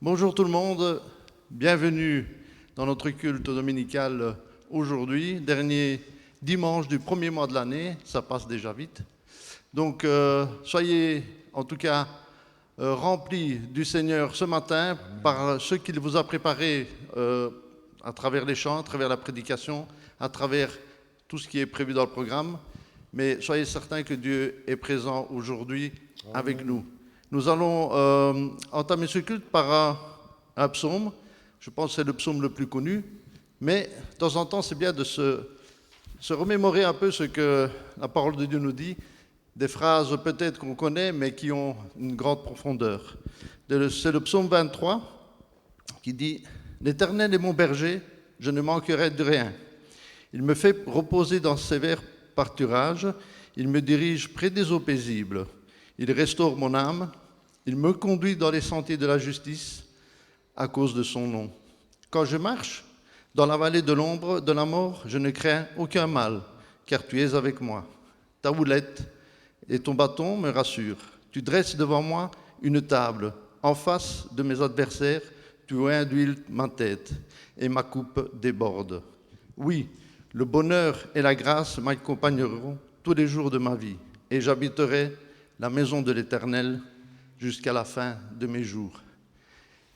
Bonjour tout le monde, bienvenue dans notre culte dominical aujourd'hui, dernier dimanche du premier mois de l'année, ça passe déjà vite. Donc soyez en tout cas remplis du Seigneur ce matin par ce qu'il vous a préparé à travers les chants, à travers la prédication, à travers tout ce qui est prévu dans le programme. Mais soyez certains que Dieu est présent aujourd'hui avec nous. Nous allons entamer ce culte par un psaume. Je pense que c'est le psaume le plus connu. Mais de temps en temps, c'est bien de se remémorer un peu ce que la parole de Dieu nous dit. Des phrases peut-être qu'on connaît, mais qui ont une grande profondeur. C'est le psaume 23 qui dit « L'Éternel est mon berger, je ne manquerai de rien. Il me fait reposer dans ses verts pâturages, il me dirige près des eaux paisibles. Il restaure mon âme, il me conduit dans les sentiers de la justice à cause de son nom. Quand je marche dans la vallée de l'ombre de la mort, je ne crains aucun mal, car tu es avec moi. Ta houlette et ton bâton me rassurent. Tu dresses devant moi une table. En face de mes adversaires, tu oins d'huile ma tête et ma coupe déborde. Oui, le bonheur et la grâce m'accompagneront tous les jours de ma vie et j'habiterai la maison de l'Éternel jusqu'à la fin de mes jours.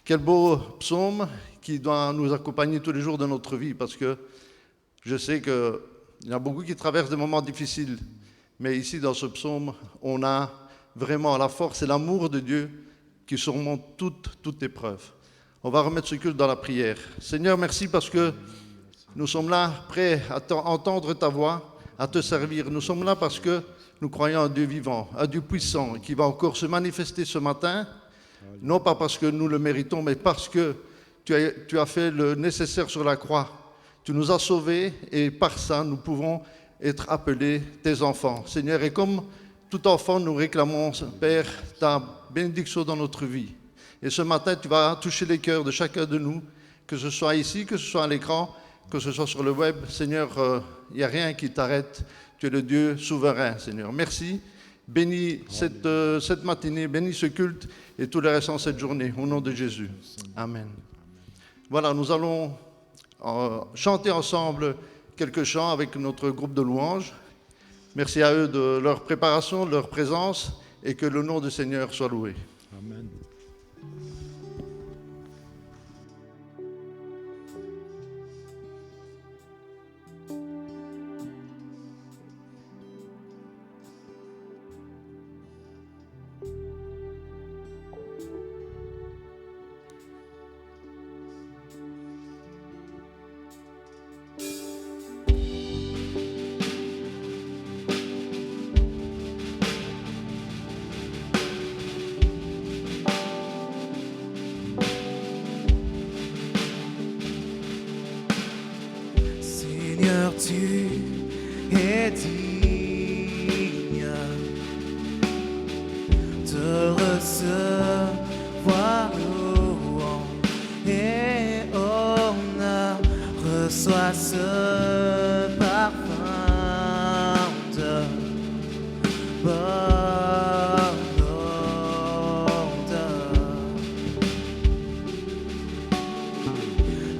Quel beau psaume qui doit nous accompagner tous les jours de notre vie, parce que je sais qu'il y a beaucoup qui traversent des moments difficiles, mais ici dans ce psaume, on a vraiment la force et l'amour de Dieu qui surmonte toute épreuve. On va remettre ce culte dans la prière. Seigneur, merci parce que nous sommes là prêts à entendre ta voix, à te servir. Nous sommes là parce que nous croyons à un Dieu vivant, un Dieu puissant qui va encore se manifester ce matin, non pas parce que nous le méritons, mais parce que tu as fait le nécessaire sur la croix. Tu nous as sauvés et par ça, nous pouvons être appelés tes enfants. Seigneur, et comme tout enfant, nous réclamons, Père, ta bénédiction dans notre vie. Et ce matin, tu vas toucher les cœurs de chacun de nous, que ce soit ici, que ce soit à l'écran, que ce soit sur le web. Seigneur, il n'y a rien qui t'arrête. Tu es le Dieu souverain, Seigneur. Merci. Bénis cette matinée, bénis ce culte et tout le reste en cette journée. Au nom de Jésus. Amen. Voilà, nous allons chanter ensemble quelques chants avec notre groupe de louanges. Merci à eux de leur préparation, de leur présence et que le nom du Seigneur soit loué. Amen. Tu es digne de recevoir louange et honneur. Reçois ce parfum de bonne odeur.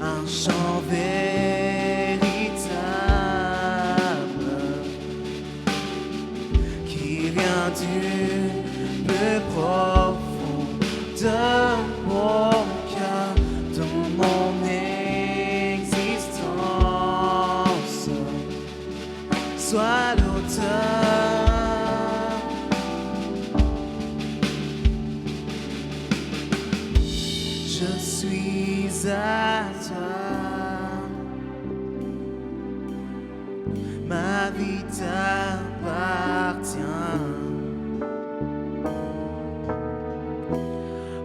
Un chant du plus profond de mon cœur, dans mon existence, sois l'auteur. Je suis à toi, ma vie t'appartient.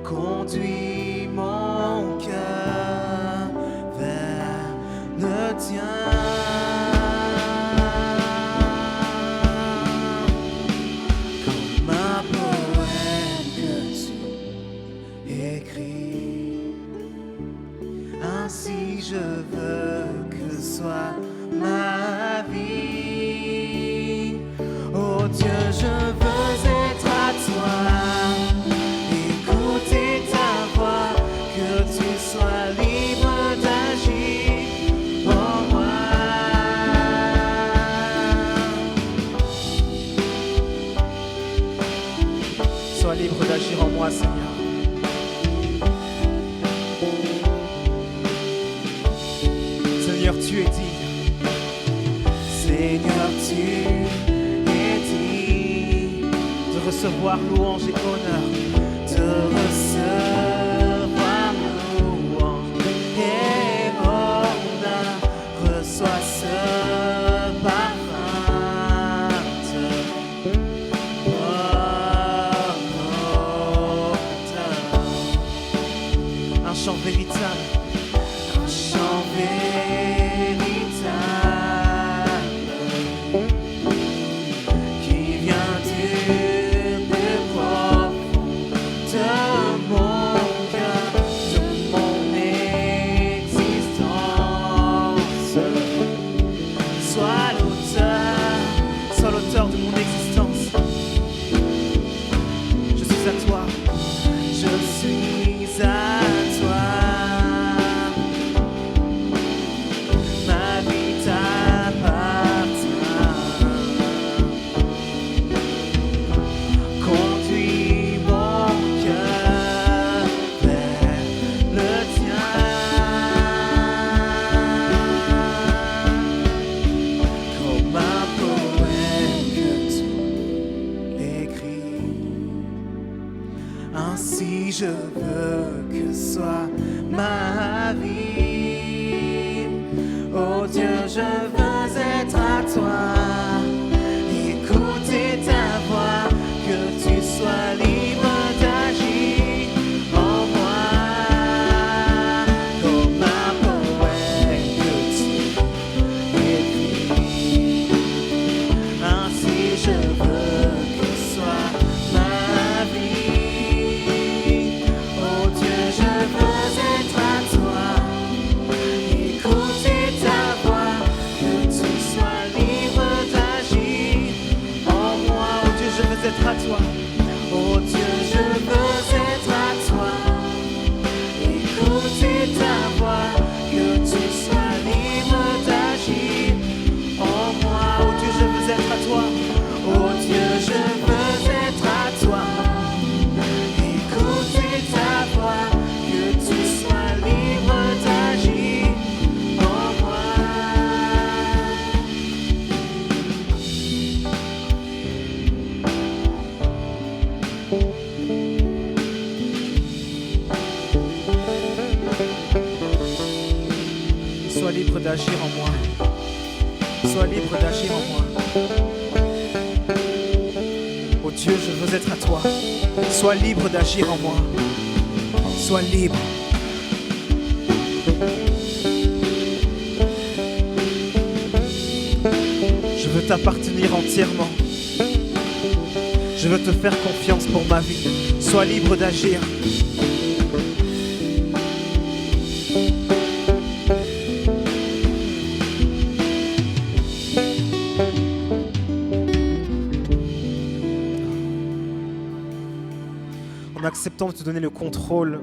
Conduis mon cœur vers le tien. Comme un poème que tu écris, ainsi je veux que soit ma vie. Oh Dieu, je veux être à toi. Écouter ta voix, Seigneur, tu es digne. Seigneur, tu es digne de recevoir louange et honneur, de recevoir louange et honneur. Reçois ce parfum. Un chant véritable. Un chant véritable qui vient du plus profond de mon cœur, de mon existence. Sois l'auteur de mon existence. Je suis à toi, je suis à toi. Ma vie t'appartient. Conduis mon cœur vers le tien. Comme un poème que tu écris. Ainsi je veux que soit ma vie. Oh Dieu, je veux être à toi. Écouter ta voix, que tu sois libre d'agir en moi. Comme un poème que tu écris. Ainsi je veux que soit ma vie. Oh Dieu, je veux être à toi. Écouter ta voix, que tu sois libre d'agir en moi. Oh Dieu, je veux être à toi. Oh Dieu, je veux être à toi. Écouter ta voix, que tu sois libre d'agir en moi. Oh Dieu, je veux être à toi. Oh Dieu, je veux être à toi. Écouter ta voix, que tu sois libre d'agir en moi. Sois libre d'agir en moi. Sois libre d'agir en moi. Oh Dieu, je veux être à toi. Sois libre d'agir en moi. Sois libre. Je veux t'appartenir entièrement. Je veux te faire confiance pour ma vie. Sois libre d'agir. En acceptant de te donner le contrôle,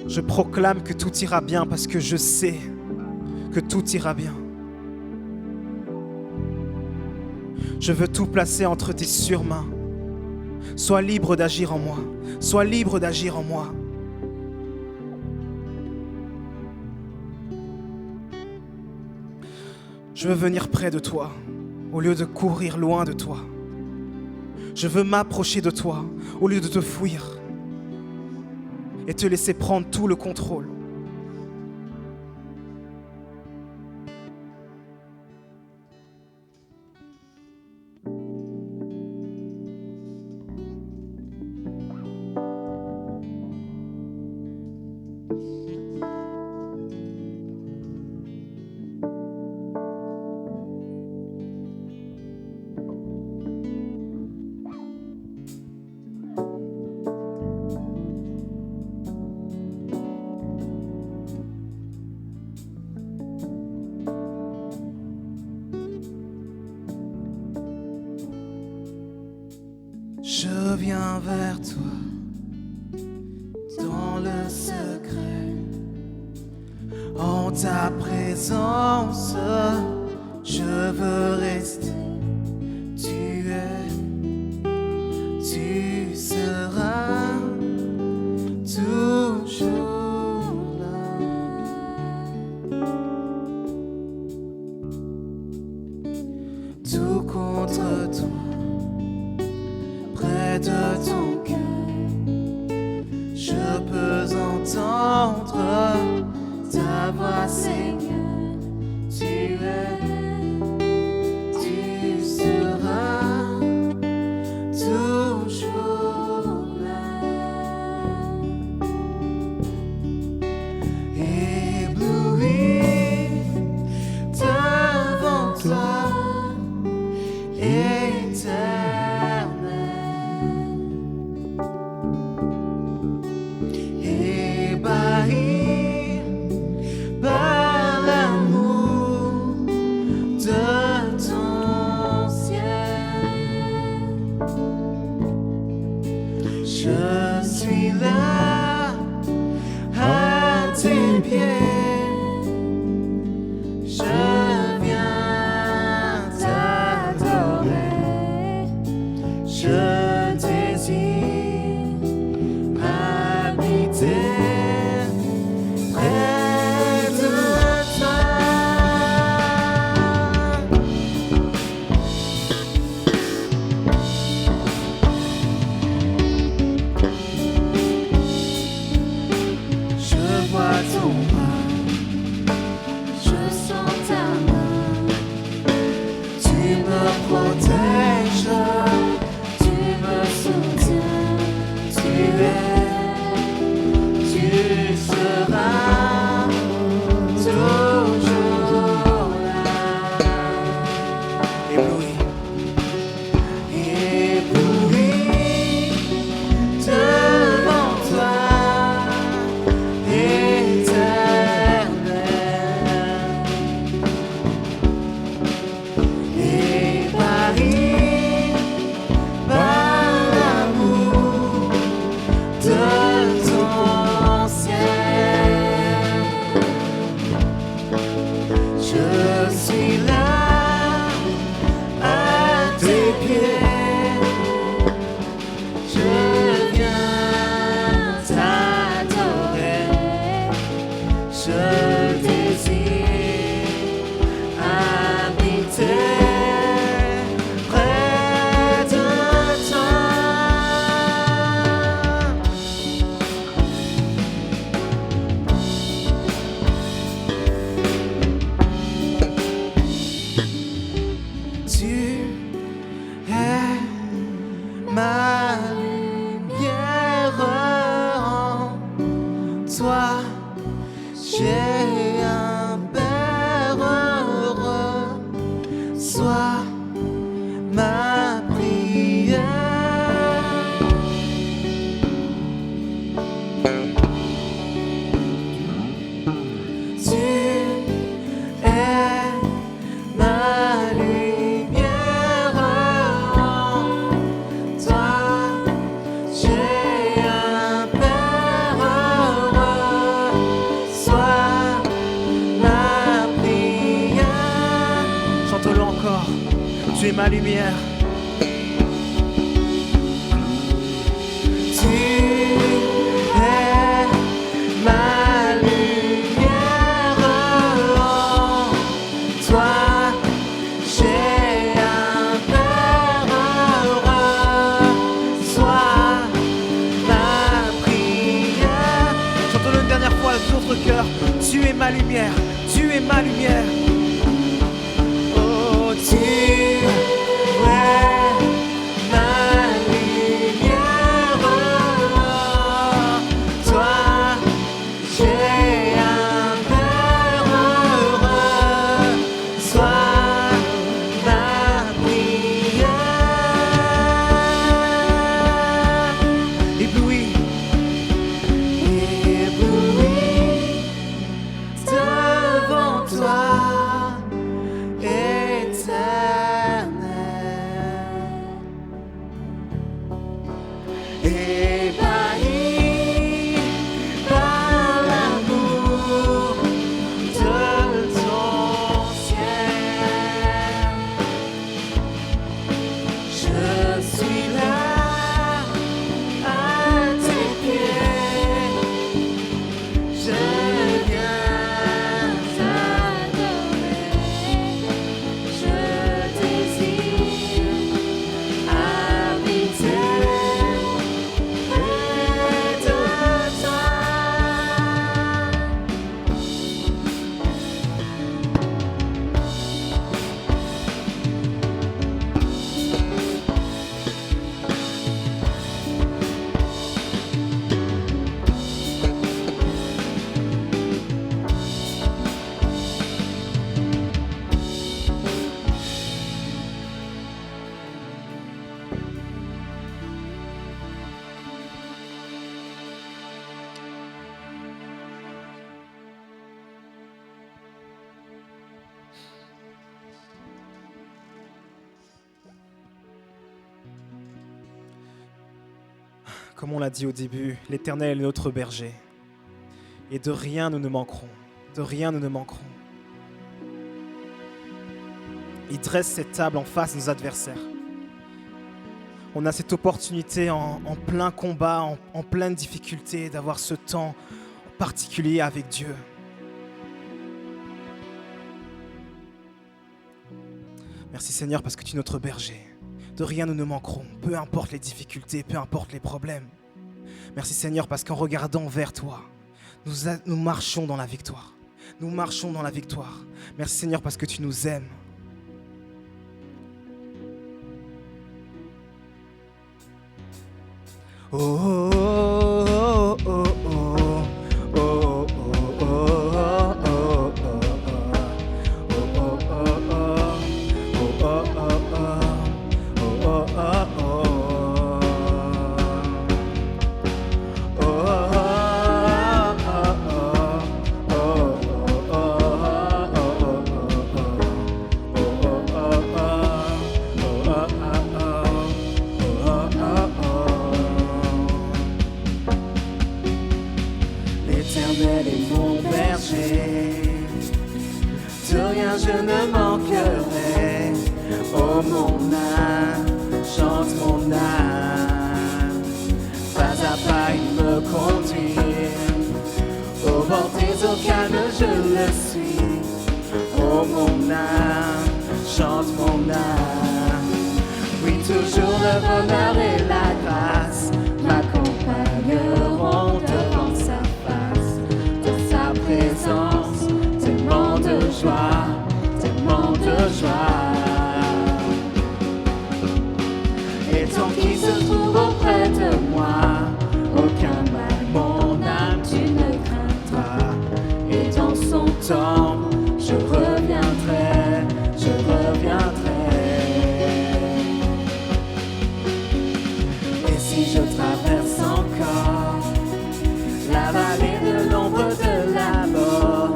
je proclame que tout ira bien parce que je sais que tout ira bien. Je veux tout placer entre tes surmains. Sois libre d'agir en moi. Sois libre d'agir en moi. Je veux venir près de toi au lieu de courir loin de toi. Je veux m'approcher de toi au lieu de te fuir et te laisser prendre tout le contrôle. Je viens vers toi dans le secret. En ta présence, je veux rester. Tu es, tu seras toujours tout contre toi. Près de ton cœur, je peux entendre ta voix, Seigneur. Tu seras toujours là. Ébloui devant toi, éternel. Ébahi par l'amour de ton ciel, je suis là à tes pieds, je viens t'adorer, je désire habiter près de toi. Je vois ton bras, je sens ta main, tu me protèges, tu me soutiens, tu seras toujours là. Ébloui devant toi, éternel. Ébahi par l'amour de ton ciel, je suis là à tes pieds, je viens t'adorer, je désire habiter près de toi. Tu es ma lumière, en toi j'ai un Père heureux. Sois ma prière. Tu es ma lumière, en toi j'ai un Père heureux. Sois ma prière. Chantons-le encore. Tu es ma lumière. Tu es ma lumière, en toi j'ai un Père heureux. Sois ma prière. Chantons-le une dernière fois avec notre cœur. Tu es ma lumière, tu es ma lumière. Oh, tu es ma lumière, en toi j'ai un Père heureux. Sois ma prière. Ébloui devant toi, éternel. Comme on l'a dit au début, l'Éternel est notre berger. Et de rien nous ne manquerons. De rien nous ne manquerons. Il dresse cette table en face de nos adversaires. On a cette opportunité en plein combat, en pleine difficulté, d'avoir ce temps particulier avec Dieu. Merci Seigneur parce que tu es notre berger. De rien nous ne manquerons, peu importe les difficultés, peu importe les problèmes. Merci Seigneur parce qu'en regardant vers toi, nous marchons dans la victoire. Nous marchons dans la victoire. Merci Seigneur parce que tu nous aimes. Oh, oh, oh, oh, oh, oh, oh, oh, oh, L'Éternel est mon berger, de rien je ne manquerai. Oh mon âme, chante mon âme, pas à pas il me conduit. Au bord des eaux calmes je le suis. Oh mon âme, chante mon âme. Oui, toujours le bonheur et la grâce m'accompagneront devant sa face. Dans sa présence, tellement de joie, tellement de joie. Et tant qu'il se trouve auprès de moi, aucun mal, mon âme, tu ne craindras. Et dans son temps, je reviendrai, je reviendrai. Et si je traverse encore la vallée de l'ombre de la mort,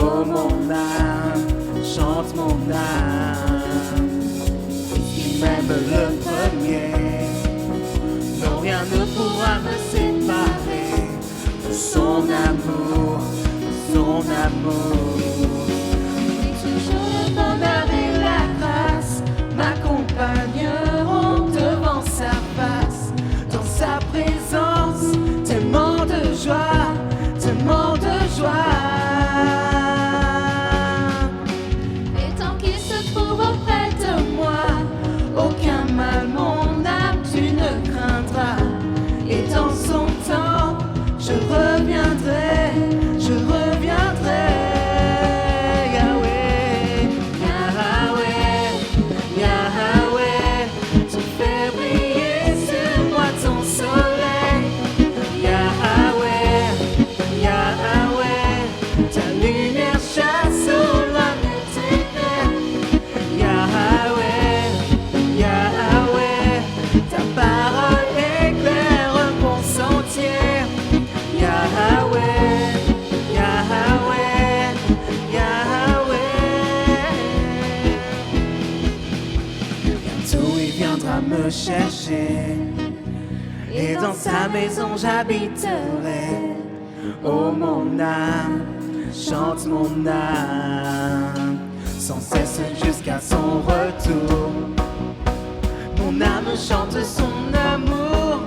oh mon âme, chante mon âme. Qui m'aime le premier, non rien ne pourra me séparer de son amour, de son amour. Et toujours le bonheur et la grâce m'accompagneront devant sa face. Dans sa présence, tellement de joie, tellement de joie. Et tant qu'il se trouve auprès de moi, aucun mal, mon âme, tu ne craindras. Et dans son temps, je reviendrai, je reviendrai. Yahweh, Yahweh, Yahweh, tu fais briller sur moi ton soleil. Yahweh, Yahweh, ta lumière chasse au loin mes ténèbres. Yahweh, Yahweh, ta parole éclaire mon sentier. Yahweh, Yahweh, Yahweh. Bientôt il viendra me chercher, et dans sa maison j'habiterai. Oh mon âme, chante mon âme, sans cesse jusqu'à son retour. Mon âme chante son amour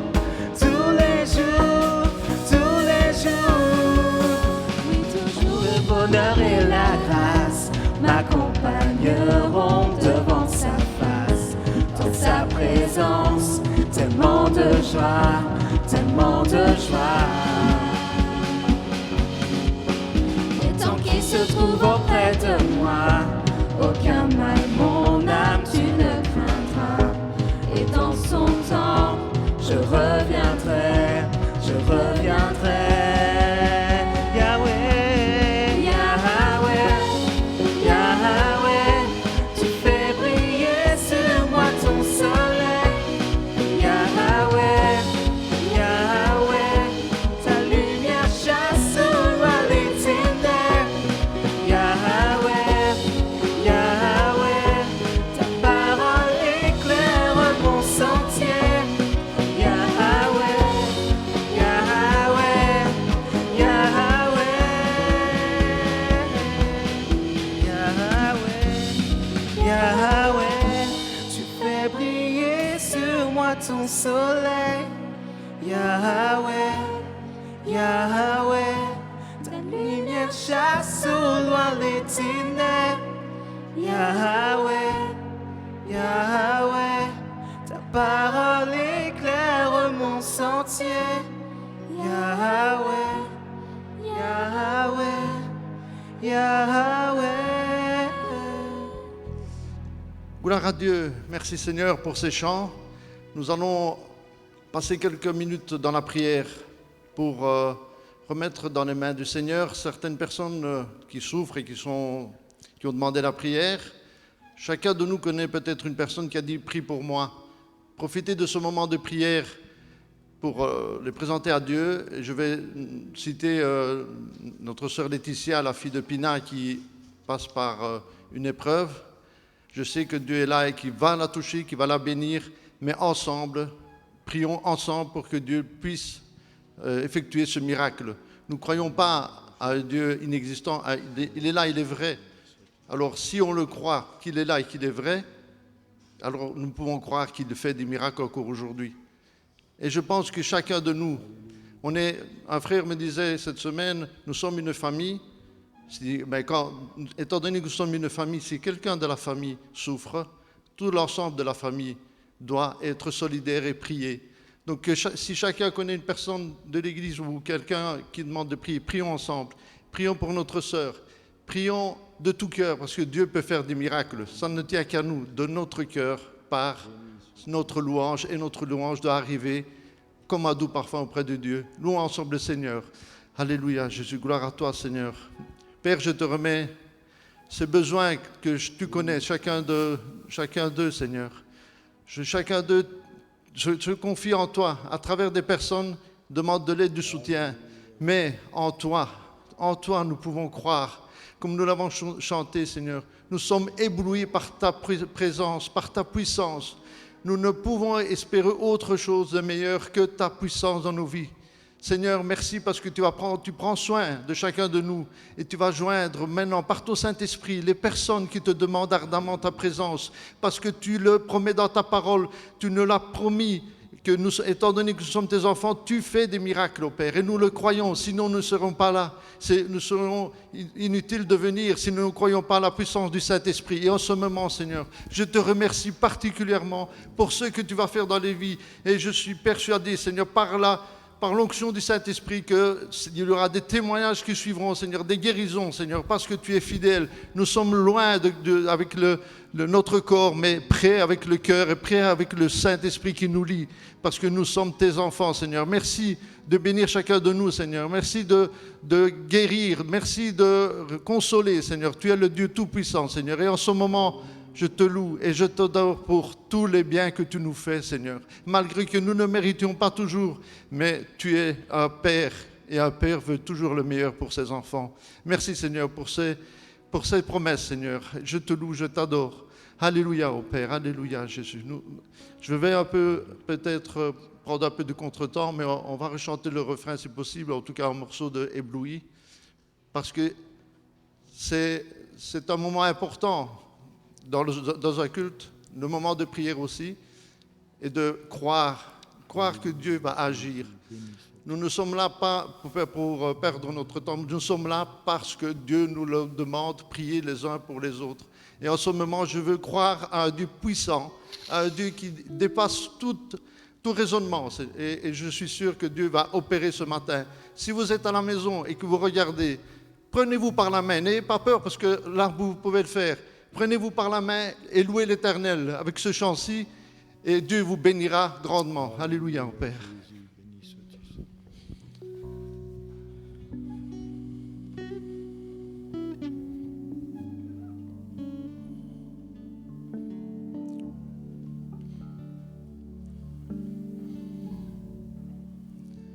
tous les jours, tous les jours. Oui, toujours le bonheur et la grâce m'accompagneront devant sa face. Dans sa présence, tellement de joie, tellement de joie. Et tant qu'il se trouve auprès de moi, aucun mal, mon âme, tu ne craindras. Et dans son temps, je reviendrai, je reviendrai. Yahweh, Yahweh, Yahweh, tu fais briller sur moi ton soleil. Yahweh, Yahweh, ta lumière chasse au loin les ténèbres. Yahweh, elle chasse au loin les ténèbres. Yahweh, Yahweh, ta parole éclaire mon sentier. Yahweh, Yahweh, Yahweh. Gloire à Dieu. Merci Seigneur pour ces chants. Nous allons passer quelques minutes dans la prière pour remettre dans les mains du Seigneur certaines personnes qui souffrent et qui ont demandé la prière. Chacun de nous connaît peut-être une personne qui a dit « Prie pour moi ». Profitez de ce moment de prière pour les présenter à Dieu. Et je vais citer notre sœur Laetitia, la fille de Pina, qui passe par une épreuve. Je sais que Dieu est là et qu'il va la toucher, qu'il va la bénir, mais ensemble, prions ensemble pour que Dieu puisse effectuer ce miracle. Nous ne croyons pas à un Dieu inexistant, il est là, il est vrai. Alors si on le croit qu'il est là et qu'il est vrai, alors nous pouvons croire qu'il fait des miracles encore aujourd'hui. Et je pense que chacun de nous, un frère me disait cette semaine, nous sommes une famille. Étant donné que nous sommes une famille, si quelqu'un de la famille souffre, tout l'ensemble de la famille doit être solidaire et prier. Donc si chacun connaît une personne de l'église ou quelqu'un qui demande de prier, prions ensemble. Prions pour notre sœur. Prions de tout cœur parce que Dieu peut faire des miracles. Ça ne tient qu'à nous, de notre cœur, par notre louange. Et notre louange doit arriver comme un doux parfum auprès de Dieu. Louons ensemble le Seigneur. Alléluia, Jésus, gloire à toi, Seigneur. Père, je te remets ces besoins que tu connais, chacun d'eux, Seigneur. Chacun d'eux se confie en toi, à travers des personnes, demande de l'aide, du soutien. Mais en toi, nous pouvons croire. Comme nous l'avons chanté, Seigneur, nous sommes éblouis par ta présence, par ta puissance. Nous ne pouvons espérer autre chose de meilleur que ta puissance dans nos vies. Seigneur, merci parce que tu prends soin de chacun de nous et tu vas joindre maintenant par ton Saint-Esprit les personnes qui te demandent ardemment ta présence parce que tu le promets dans ta parole, tu nous l'as promis que nous, étant donné que nous sommes tes enfants, tu fais des miracles, ô Père, et nous le croyons, sinon nous ne serons pas là. Nous serons inutiles de venir si nous ne croyons pas à la puissance du Saint-Esprit. Et en ce moment, Seigneur, je te remercie particulièrement pour ce que tu vas faire dans les vies. Et je suis persuadé, Seigneur, par l'onction du Saint-Esprit, qu'il y aura des témoignages qui suivront, Seigneur, des guérisons, Seigneur, parce que tu es fidèle. Nous sommes loin avec notre corps, mais prêts avec le cœur et prêts avec le Saint-Esprit qui nous lie, parce que nous sommes tes enfants, Seigneur. Merci de bénir chacun de nous, Seigneur. Merci de guérir, merci de consoler, Seigneur. Tu es le Dieu Tout-Puissant, Seigneur. Et en ce moment, je te loue et je t'adore pour tous les biens que tu nous fais, Seigneur. Malgré que nous ne méritions pas toujours, mais tu es un Père et un Père veut toujours le meilleur pour ses enfants. Merci, Seigneur, pour ces promesses, Seigneur. Je te loue, je t'adore. Alléluia, ô Père, alléluia, Jésus. Je vais peut-être prendre un peu de contretemps, mais on va rechanter le refrain si possible, en tout cas un morceau de Ébloui, parce que c'est un moment important dans un culte, le moment de prière aussi, et de croire que Dieu va agir. Nous ne sommes là pas pour perdre notre temps, nous sommes là parce que Dieu nous le demande, prier les uns pour les autres. Et en ce moment, je veux croire à un Dieu puissant, à un Dieu qui dépasse tout raisonnement. Et je suis sûr que Dieu va opérer ce matin. Si vous êtes à la maison et que vous regardez, prenez-vous par la main, n'ayez pas peur parce que là, vous pouvez le faire. Prenez-vous par la main et louez l'Éternel avec ce chant-ci et Dieu vous bénira grandement. Alléluia, mon Père.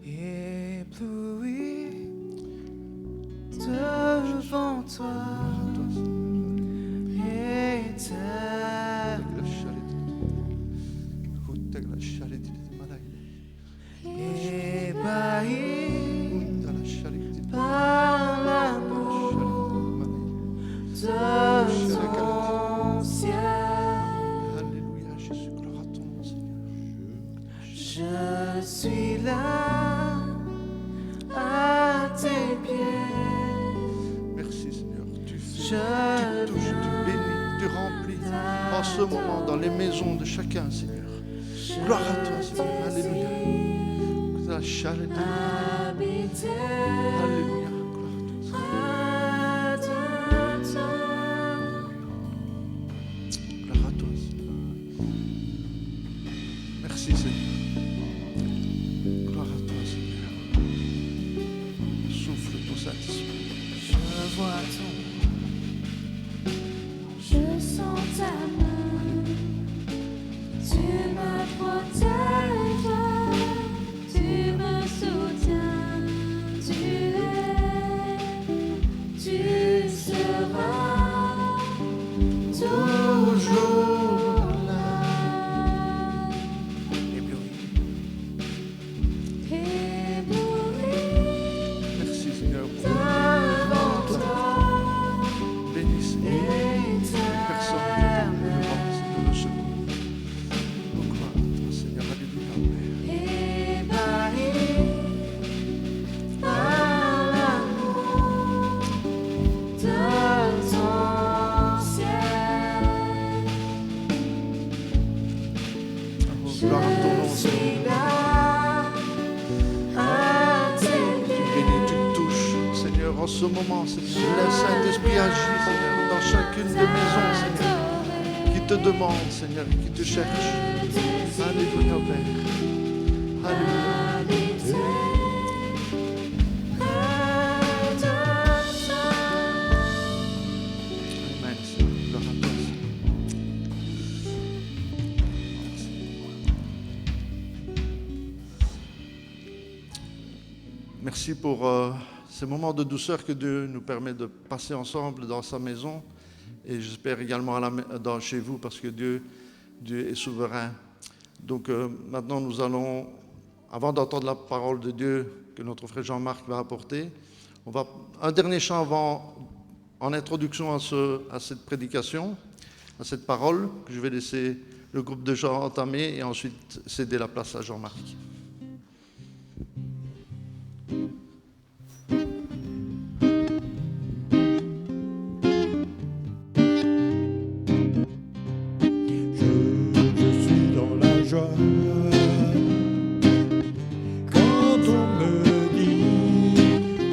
Ébloui devant toi. Ébahi par l'amour de ton ciel. Alléluia, Jésus, gloire à ton nom, Seigneur. Je suis là à tes pieds. Tu touches, tu bénis, tu remplis en ce moment dans les maisons de chacun, Seigneur. Gloire à toi, Seigneur. Alléluia. Alléluia. Alléluia. Gloire à toi, Seigneur. Merci, Seigneur. Gloire à toi, Seigneur. Souffle ton Saint-Esprit. Je vois ton, je sens ta main, tu me protèges, tu me soutiens, tu seras toujours là. Ébloui. Merci, Seigneur. Devant toi, Bénis, personne qui te demande, Seigneur, le secours. Donc, gloire à toi, Seigneur. Alléluia, Père. ébahi par l'amour de ton ciel. Gloire à ton nom, Je Seigneur. suis là à tes Tu pieds. bénis, tu touches, Seigneur, en ce moment, Seigneur. Le Saint-Esprit agit, Seigneur, dans chacune des maisons, Seigneur, qui te demandent, Seigneur, qui te cherchent. Alléluia, Père. Alléluia. Amen, Seigneur. Gloire à toi, Seigneur. Merci pour ces moments de douceur que Dieu nous permet de passer ensemble dans sa maison. Et j'espère également chez vous, parce que Dieu est souverain. Donc maintenant, nous allons, avant d'entendre la parole de Dieu que notre frère Jean-Marc va apporter, on va un dernier chant en introduction à cette prédication, à cette parole, que je vais laisser le groupe de gens entamer et ensuite céder la place à Jean-Marc. Je suis dans la joie quand on me dit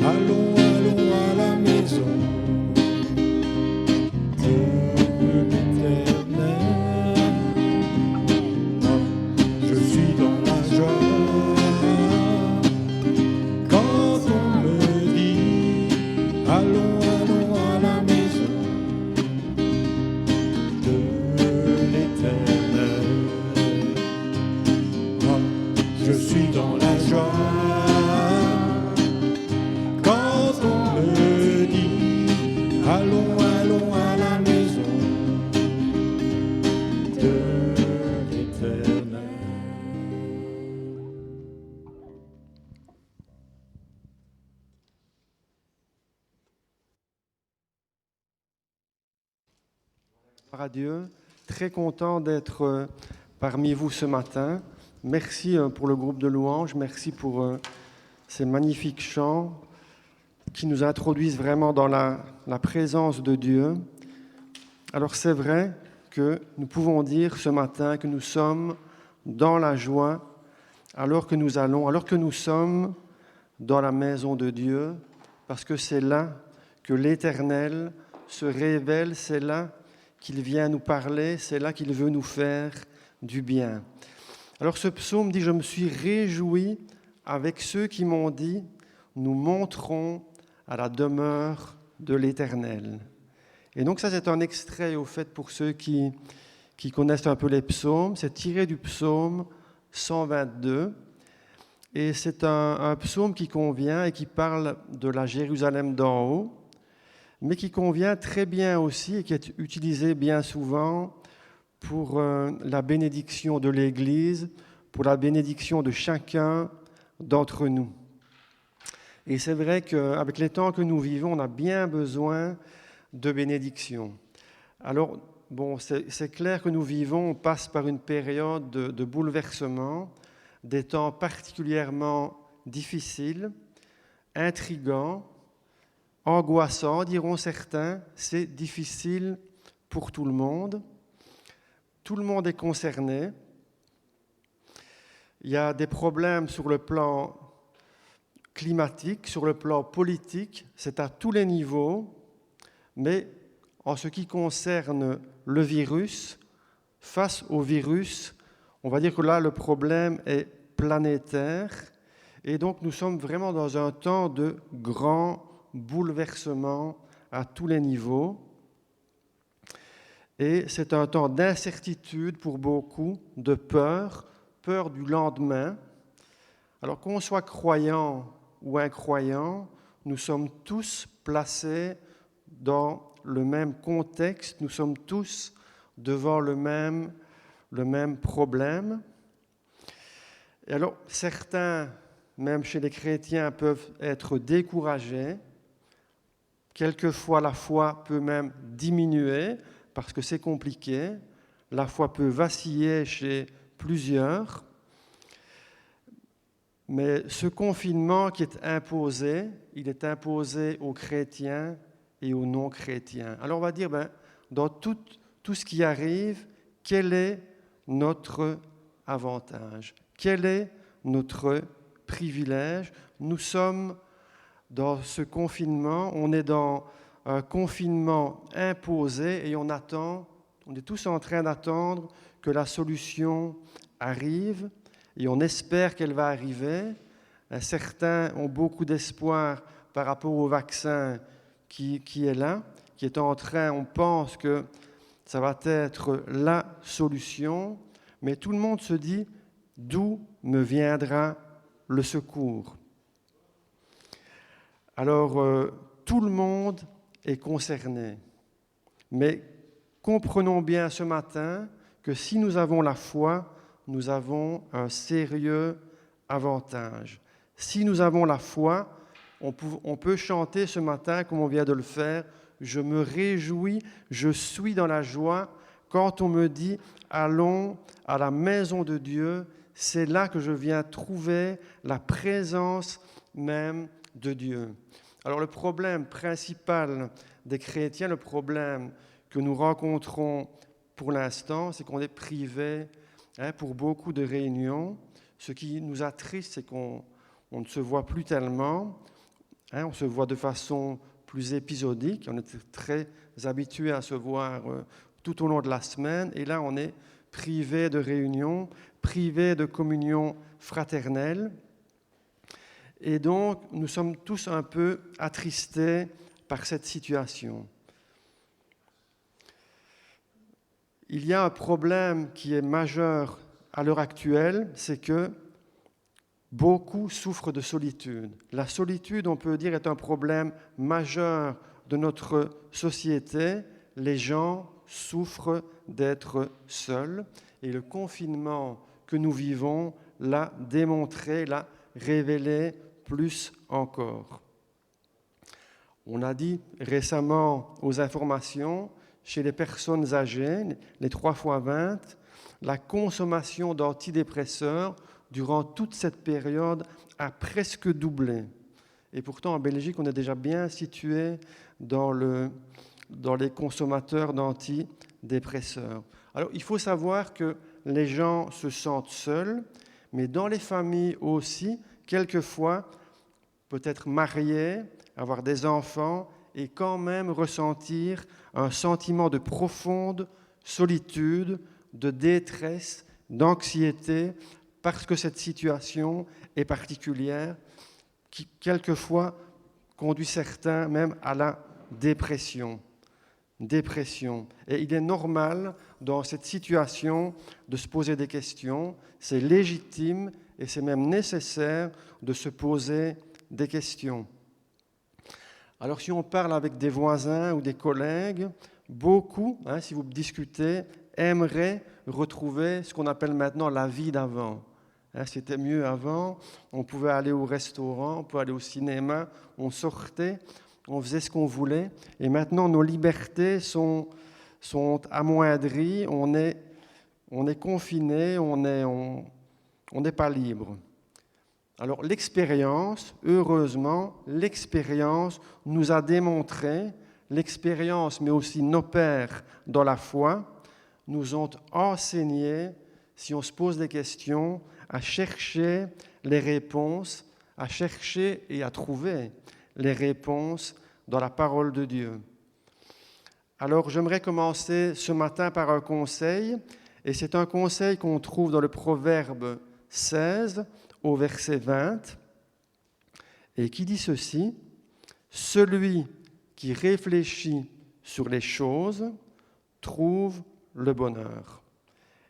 allons, allons à la maison de l'Éternel. Je suis dans la joie quand on me dit allons, allons à la maison de l'Éternel. Moi, je suis dans la joie quand on me dit allons, allons à la maison de l'Éternel. À Dieu, très content d'être parmi vous ce matin. Merci pour le groupe de louanges, merci pour ces magnifiques chants qui nous introduisent vraiment dans la présence de Dieu. Alors c'est vrai que nous pouvons dire ce matin que nous sommes dans la joie alors que nous sommes dans la maison de Dieu, parce que c'est là que l'Éternel se révèle, c'est là qu'il vient nous parler, c'est là qu'il veut nous faire du bien. Alors ce psaume dit « Je me suis réjoui avec ceux qui m'ont dit, nous monterons à la demeure de l'Éternel. » Et donc ça c'est un extrait au fait pour ceux qui connaissent un peu les psaumes, c'est tiré du psaume 122. Et c'est un psaume qui convient et qui parle de la Jérusalem d'en haut, mais qui convient très bien aussi et qui est utilisé bien souvent pour la bénédiction de l'Église, pour la bénédiction de chacun d'entre nous. Et c'est vrai qu'avec les temps que nous vivons, on a bien besoin de bénédiction. Alors, bon, c'est clair que nous vivons, on passe par une période de bouleversement, des temps particulièrement difficiles, intrigants, angoissant, diront certains, c'est difficile pour tout le monde. Tout le monde est concerné. Il y a des problèmes sur le plan climatique, sur le plan politique, c'est à tous les niveaux, mais en ce qui concerne le virus, face au virus, on va dire que là, le problème est planétaire, et donc nous sommes vraiment dans un temps de grand bouleversement à tous les niveaux, et c'est un temps d'incertitude pour beaucoup, de peur du lendemain. Alors qu'on soit croyant ou incroyant, nous sommes tous placés dans le même contexte, nous sommes tous devant le même problème. Et alors, certains, même chez les chrétiens, peuvent être découragés. Quelquefois, la foi peut même diminuer parce que c'est compliqué. La foi peut vaciller chez plusieurs. Mais ce confinement qui est imposé, il est imposé aux chrétiens et aux non-chrétiens. Alors on va dire, dans tout ce qui arrive, quel est notre avantage? Quel est notre privilège? Nous sommes dans ce confinement, on est dans un confinement imposé et on est tous en train d'attendre que la solution arrive et on espère qu'elle va arriver. Certains ont beaucoup d'espoir par rapport au vaccin qui est là, qui est en train, on pense que ça va être la solution, mais tout le monde se dit d'où me viendra le secours. Alors, tout le monde est concerné, mais comprenons bien ce matin que si nous avons la foi, nous avons un sérieux avantage. Si nous avons la foi, on peut chanter ce matin, comme on vient de le faire, « Je me réjouis, je suis dans la joie » quand on me dit « Allons à la maison de Dieu », c'est là que je viens trouver la présence même de Dieu. Alors le problème principal des chrétiens, le problème que nous rencontrons pour l'instant, c'est qu'on est privé pour beaucoup de réunions. Ce qui nous attriste, c'est qu'on ne se voit plus tellement. On se voit de façon plus épisodique. On était très habitués à se voir tout au long de la semaine. Et là, on est privé de réunions, privé de communion fraternelle. Et donc, nous sommes tous un peu attristés par cette situation. Il y a un problème qui est majeur à l'heure actuelle, c'est que beaucoup souffrent de solitude. La solitude, on peut dire, est un problème majeur de notre société. Les gens souffrent d'être seuls et le confinement que nous vivons l'a démontré, l'a révélé plus encore. On a dit récemment aux informations, chez les personnes âgées, les 3x20, la consommation d'antidépresseurs durant toute cette période a presque doublé. Et pourtant, en Belgique, on est déjà bien situé dans les consommateurs d'antidépresseurs. Alors, il faut savoir que les gens se sentent seuls, mais dans les familles aussi, quelquefois, peut-être mariés, avoir des enfants et quand même ressentir un sentiment de profonde solitude, de détresse, d'anxiété, parce que cette situation est particulière, qui quelquefois conduit certains même à la dépression. Et il est normal, dans cette situation, de se poser des questions. C'est légitime et c'est même nécessaire de se poser des questions. Alors, si on parle avec des voisins ou des collègues, beaucoup, si vous discutez, aimeraient retrouver ce qu'on appelle maintenant la vie d'avant. C'était mieux avant, on pouvait aller au restaurant, on pouvait aller au cinéma, on sortait, on faisait ce qu'on voulait. Et maintenant, nos libertés sont amoindries, on est confiné, on n'est pas libre. Alors l'expérience, heureusement, l'expérience nous a démontré, l'expérience mais aussi nos pères dans la foi, nous ont enseigné, si on se pose des questions, à chercher les réponses, à chercher et à trouver les réponses dans la parole de Dieu. Alors j'aimerais commencer ce matin par un conseil, et c'est un conseil qu'on trouve dans le Proverbe 16 au verset 20, et qui dit ceci: « Celui qui réfléchit sur les choses trouve le bonheur. »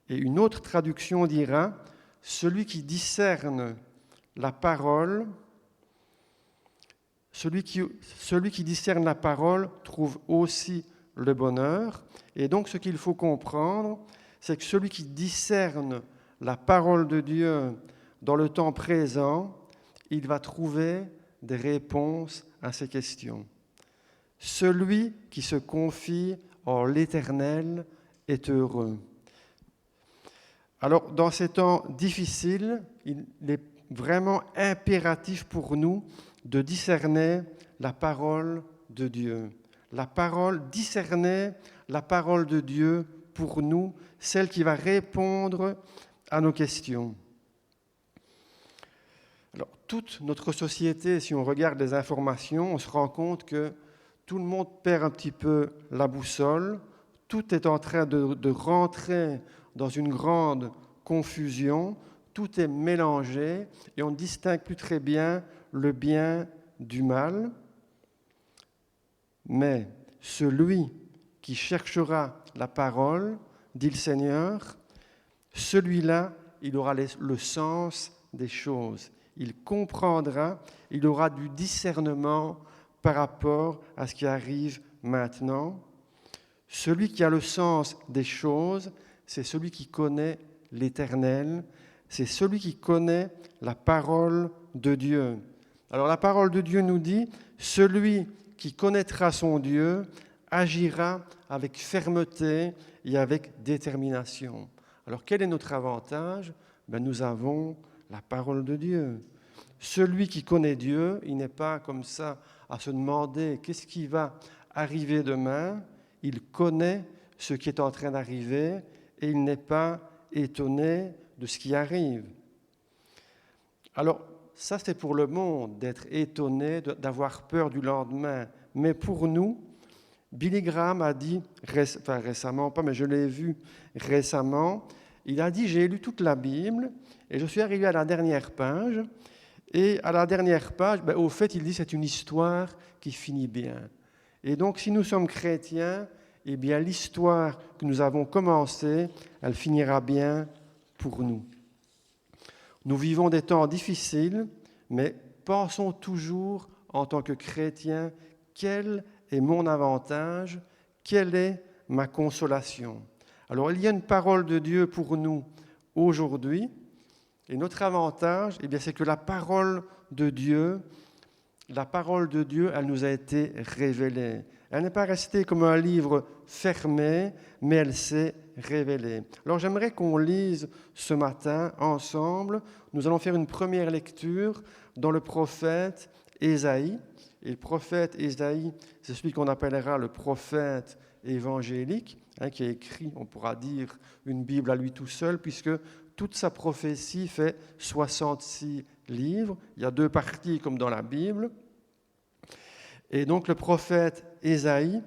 Et une autre traduction dira: « Celui qui discerne la parole, celui qui discerne la parole trouve aussi le bonheur. » Et donc ce qu'il faut comprendre, c'est que celui qui discerne la parole de Dieu dans le temps présent, il va trouver des réponses à ces questions. Celui qui se confie en l'Éternel est heureux. Alors, dans ces temps difficiles, il est vraiment impératif pour nous de discerner la parole de Dieu. Discerner la parole de Dieu pour nous, celle qui va répondre à nos questions. Alors, toute notre société, si on regarde les informations, on se rend compte que tout le monde perd un petit peu la boussole, tout est en train de rentrer dans une grande confusion, tout est mélangé et on ne distingue plus très bien le bien du mal. Mais celui qui cherchera la parole, dit le Seigneur, celui-là, il aura le sens des choses. Il comprendra, il aura du discernement par rapport à ce qui arrive maintenant. Celui qui a le sens des choses, c'est celui qui connaît l'Éternel, c'est celui qui connaît la parole de Dieu. Alors la parole de Dieu nous dit, celui qui connaîtra son Dieu agira avec fermeté et avec détermination. Alors quel est notre avantage ? Nous avons la parole de Dieu. Celui qui connaît Dieu, il n'est pas comme ça à se demander qu'est-ce qui va arriver demain. Il connaît ce qui est en train d'arriver et il n'est pas étonné de ce qui arrive. Alors, ça c'est pour le monde, d'être étonné, d'avoir peur du lendemain. Mais pour nous, Billy Graham a dit, récemment, pas, mais je l'ai vu récemment, il a dit, j'ai lu toute la Bible et je suis arrivé à la dernière page. Et à la dernière page, au fait, il dit, c'est une histoire qui finit bien. Et donc, si nous sommes chrétiens, eh bien, l'histoire que nous avons commencée, elle finira bien pour nous. Nous vivons des temps difficiles, mais pensons toujours, en tant que chrétiens, quel est mon avantage, quelle est ma consolation. Alors, il y a une parole de Dieu pour nous aujourd'hui, et notre avantage, eh bien, c'est que la parole de Dieu, elle nous a été révélée. Elle n'est pas restée comme un livre fermé, mais elle s'est révélée. Alors j'aimerais qu'on lise ce matin ensemble. Nous allons faire une première lecture dans le prophète Ésaïe. Et le prophète Ésaïe, c'est celui qu'on appellera le prophète évangélique, qui a écrit, on pourra dire, une Bible à lui tout seul, puisque toute sa prophétie fait 66 livres. Il y a 2 parties comme dans la Bible. Et donc le prophète Ésaïe,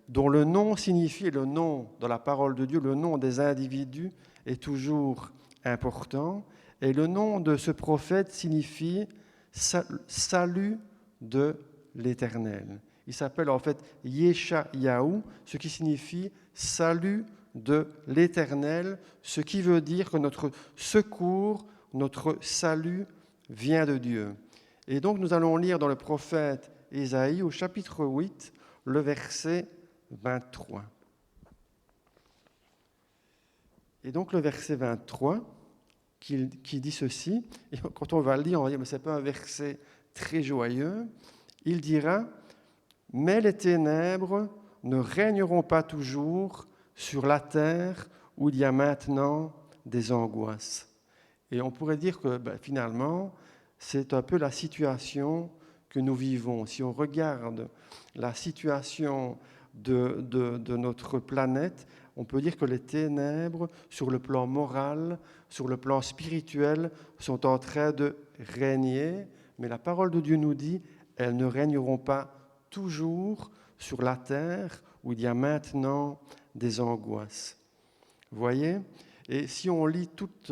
dont le nom signifie, le nom dans la parole de Dieu, le nom des individus est toujours important. Et le nom de ce prophète signifie salut de l'Éternel. Il s'appelle en fait Yeshayahu, ce qui signifie salut de l'Éternel, ce qui veut dire que notre secours, notre salut vient de Dieu. Et donc nous allons lire dans le prophète Ésaïe au chapitre 8, le verset 23. Et donc le verset 23 qui dit ceci, et quand on va le lire, on va dire, mais ce n'est pas un verset très joyeux, il dira « Mais les ténèbres ne régneront pas toujours sur la terre où il y a maintenant des angoisses. Et on pourrait dire que finalement, c'est un peu la situation que nous vivons. Si on regarde la situation de notre planète, on peut dire que les ténèbres, sur le plan moral, sur le plan spirituel, sont en train de régner. Mais la parole de Dieu nous dit, elles ne régneront pas toujours sur la terre où il y a maintenant des angoisses. Vous voyez ? Et si on lit toute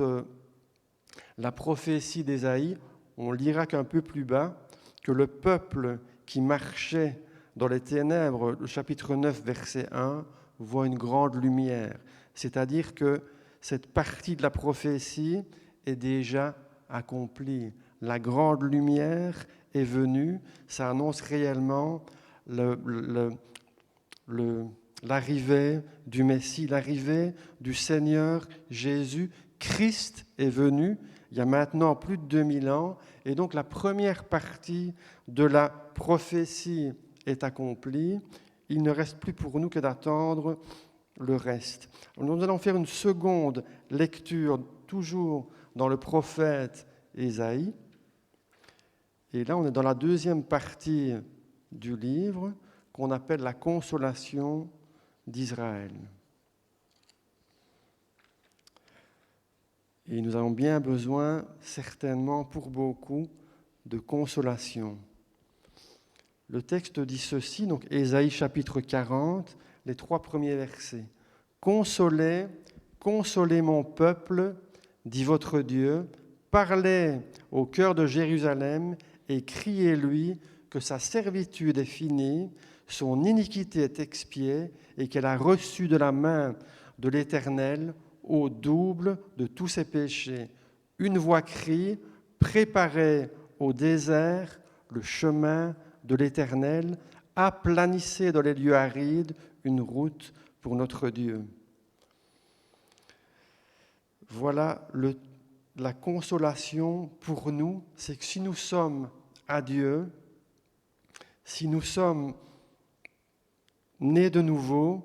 la prophétie d'Ésaïe, on lira qu'un peu plus bas que le peuple qui marchait dans les ténèbres, le chapitre 9, verset 1, voit une grande lumière. C'est-à-dire que cette partie de la prophétie est déjà accomplie. La grande lumière est venue, ça annonce réellement l'arrivée du Messie, l'arrivée du Seigneur Jésus. Christ est venu il y a maintenant plus de 2000 ans, et donc la première partie de la prophétie est accomplie. Il ne reste plus pour nous que d'attendre le reste. Nous allons faire une seconde lecture, toujours dans le prophète Ésaïe. Et là, on est dans la deuxième partie du livre, qu'on appelle la consolation d'Israël. Et nous avons bien besoin, certainement pour beaucoup, de consolation. Le texte dit ceci, donc Ésaïe chapitre 40, les 3 premiers versets. « Consolez, consolez mon peuple, dit votre Dieu, parlez au cœur de Jérusalem et criez-lui que sa servitude est finie, son iniquité est expiée et qu'elle a reçu de la main de l'Éternel au double de tous ses péchés. Une voix crie, préparez au désert le chemin de l'Éternel, aplanissez dans les lieux arides une route pour notre Dieu. » Voilà la consolation pour nous, c'est que si nous sommes à Dieu, si nous sommes nés de nouveau,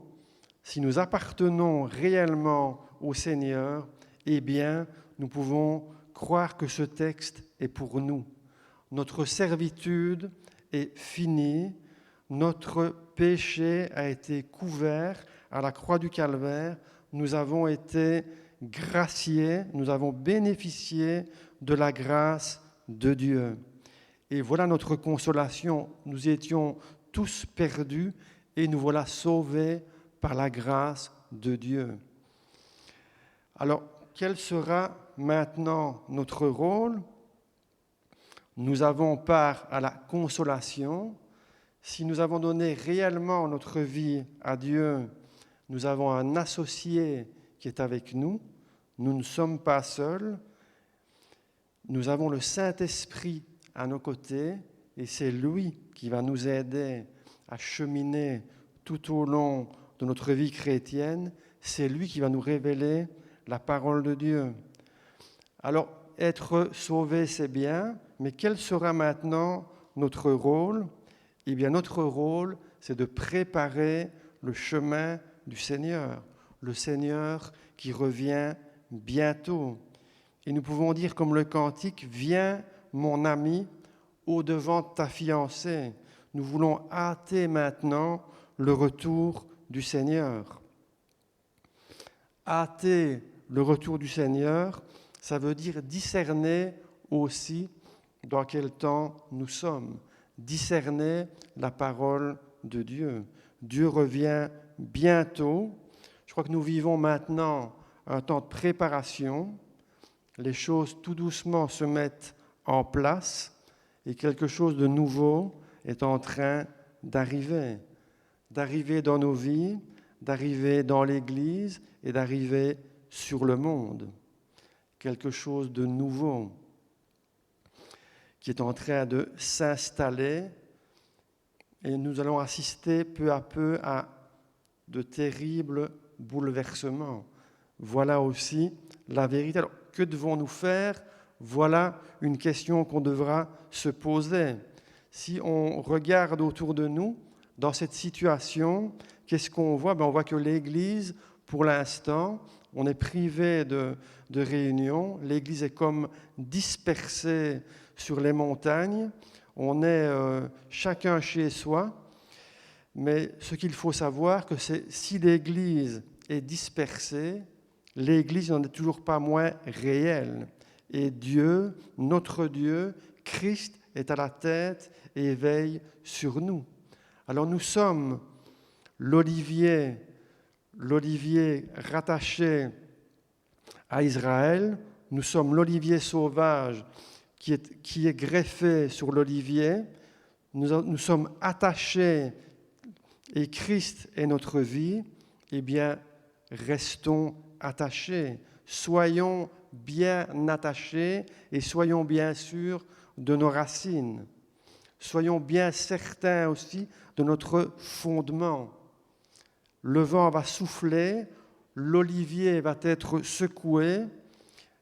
si nous appartenons réellement au Seigneur, eh bien, nous pouvons croire que ce texte est pour nous. Notre servitude est finie, notre péché a été couvert à la croix du Calvaire, nous avons été graciés, nous avons bénéficié de la grâce de Dieu. Et voilà notre consolation, nous étions tous perdus et nous voilà sauvés par la grâce de Dieu. Alors, quel sera maintenant notre rôle ? Nous avons part à la consolation. Si nous avons donné réellement notre vie à Dieu, nous avons un associé qui est avec nous. Nous ne sommes pas seuls. Nous avons le Saint-Esprit à nos côtés et c'est lui qui va nous aider à cheminer tout au long de notre vie chrétienne. C'est lui qui va nous révéler la parole de Dieu. Alors, être sauvé, c'est bien, mais quel sera maintenant notre rôle ? Eh bien, notre rôle, c'est de préparer le chemin du Seigneur, le Seigneur qui revient bientôt. Et nous pouvons dire comme le cantique, « Viens, mon ami, au-devant de ta fiancée ». Nous voulons hâter maintenant le retour du Seigneur. Hâter le retour du Seigneur, ça veut dire discerner aussi dans quel temps nous sommes, discerner la parole de Dieu. Dieu revient bientôt. Je crois que nous vivons maintenant un temps de préparation. Les choses tout doucement se mettent en place et quelque chose de nouveau est en train d'arriver dans nos vies, d'arriver dans l'Église et d'arriver sur le monde. Quelque chose de nouveau qui est en train de s'installer et nous allons assister peu à peu à de terribles bouleversements. Voilà aussi la vérité. Alors, que devons-nous faire ? Voilà une question qu'on devra se poser. Si on regarde autour de nous, dans cette situation, qu'est-ce qu'on voit ? On voit que l'Église Pour l'instant, on est privé de réunion. L'Église est comme dispersée sur les montagnes. On est chacun chez soi. Mais ce qu'il faut savoir, c'est si l'Église est dispersée, l'Église n'en est toujours pas moins réelle. Et Dieu, notre Dieu, Christ, est à la tête et veille sur nous. Alors nous sommes l'olivier rattaché à Israël, nous sommes l'olivier sauvage qui est greffé sur l'olivier, nous sommes attachés et Christ est notre vie, eh bien, restons attachés, soyons bien attachés et soyons bien sûrs de nos racines. Soyons bien certains aussi de notre fondement. Le vent va souffler, l'olivier va être secoué